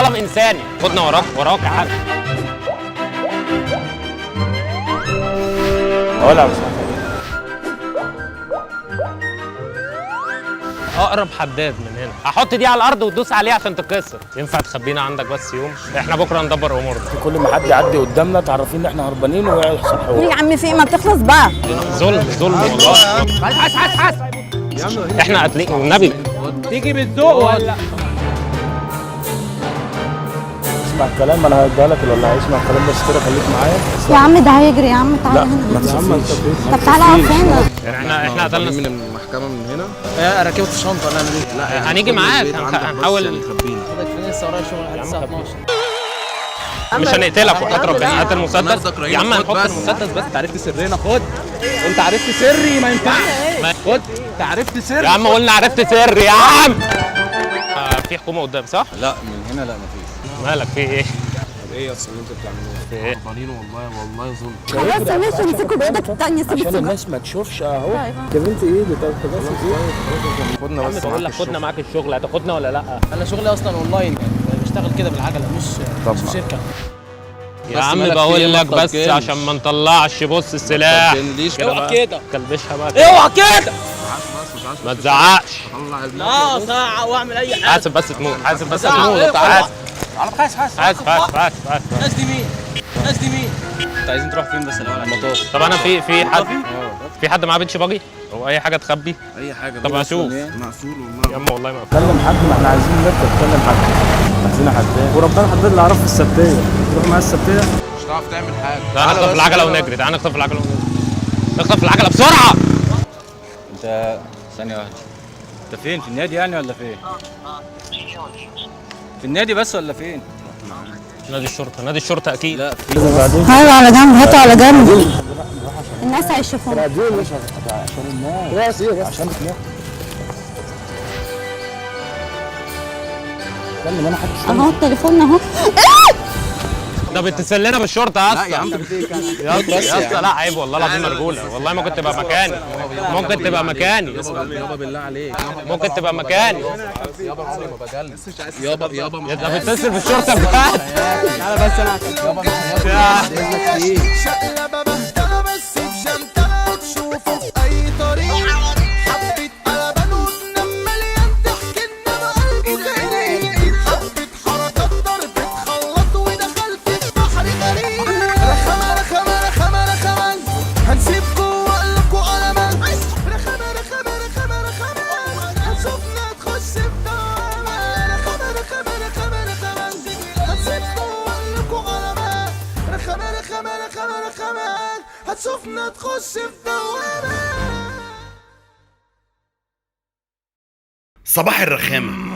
عالم انساني. خدنا وراك وراك يا حاج. ولا اقرب حداد من هنا. هحط دي على الارض وتدوس عليها عشان تتكسر. ينفع تخبينا عندك بس يوم؟ احنا بكره ندبر امورنا. كل ما حد يعدي قدامنا تعرفين ان احنا هربانين ويحصل حوار. يا عم في ما بتخلص بقى. ظلم والله. حس احنا قاتلين والنبي. تيجي بالذوق ولا اسمع الكلام، انا هديها لك ولا هيسمع الكلام بس كده خليك معايا. يا عم ده هيجري يا عم تعالى هنا. ما تخافيش. طب تعالى اقف هنا. احنا قتلنا من المحكمه من هنا. ركبت الشنطه نعمل ايه؟ لا يعني هنيجي معاك هنحاول. نخبينا. لسه ورايا شغل لحد الساعه 12. مش هنقتلك وحياة ربنا. هات المسدس يا عم. هنحط المسدس بس. انت عرفت سرنا، خد. انت عرفت سري، ما ينفعش. خد، انت عرفت سري يا عم قلنا عرفت سر يا عم. في حكومه قدام صح؟ لا من هنا لا مفيش. مالك في ايه؟ ايه اصل اللي انتوا بتعملوه؟ في ايه؟ هربانين والله ظلم. خلاص ماشي امسكوا بايدك التانية. عشان الناس ما تشوفش اهو. يا بنتي ايه بتغسل ايه؟ خدنا يا بس. عم بقول لك خدنا معاك الشغل. هتاخدنا ولا لا؟ انا شغلي اصلا اونلاين، يعني بشتغل كده بالعجله مش في شركه. يا عم بقول لك بس عشان ما نطلعش. بص السلاح اوعى كده، كلبشها بقى. اوعى كده. ما تزعقش. لا ساعه واعمل اي حاجه. حاسب بس تموت. حاسب بس تعال. تموت. تعال. حاسب. الناس دي مين؟ انتوا عايزين تروحوا فين بس الاول؟ على المطار. طب انا في حد معاه بنش باجي او اي حاجه تخبي. اي حاجه. طب اشوف. مقفول والله. يا عم والله ما كلم حد، ما احنا عايزين نركب. كلم حد، عايزين حد وربنا حدد اللي عرف في السبتيه. تروح معايا السبتيه مش هتعرف تعمل حاجه. تعال نخطف العجله ونجري. تعال نخطف العجله ونجري. نخطف العجله بسرعه. انت ثانيه واحده. انت فين؟ في النادي يعني ولا فين؟ في النادي بس ولا فين؟ نادي الشرطه اكيد. لا في. هاتوا على جنب، هاتوا على جنب. الناس هيشوفونا. عشان الناس. عشان الناس. استنى انا حد. اهو التليفون اهو. ده بيتصل لنا بالشرطه يا اسطى. لا يا عم يا اسطى لا عيب والله العظيم رجوله. والله ممكن تبقى مكاني. ممكن تبقى مكاني. يابا بالله عليك. ممكن تبقى مكاني. يابا عمري ما بجلس. يابا ده بيتصل بالشرطه بجد. تعالى بس انا يابا مش شقلبة بهدلة بس بجنتها تشوفه في أي طريق. حبة قلبان وتنام مليان ضحك إنما قلبه غريب. حبة حركات ضرب تخلط ودخلت في بحر غريب. رخمة هنسيبكوا وقلكوا قلمان. رخمة هنشوفنا تخش في دوامة. رخمة هنسيبكوا وقلكوا قلمان. رخمة هتشوفنا تخش في دوامة. صباح الرخامة.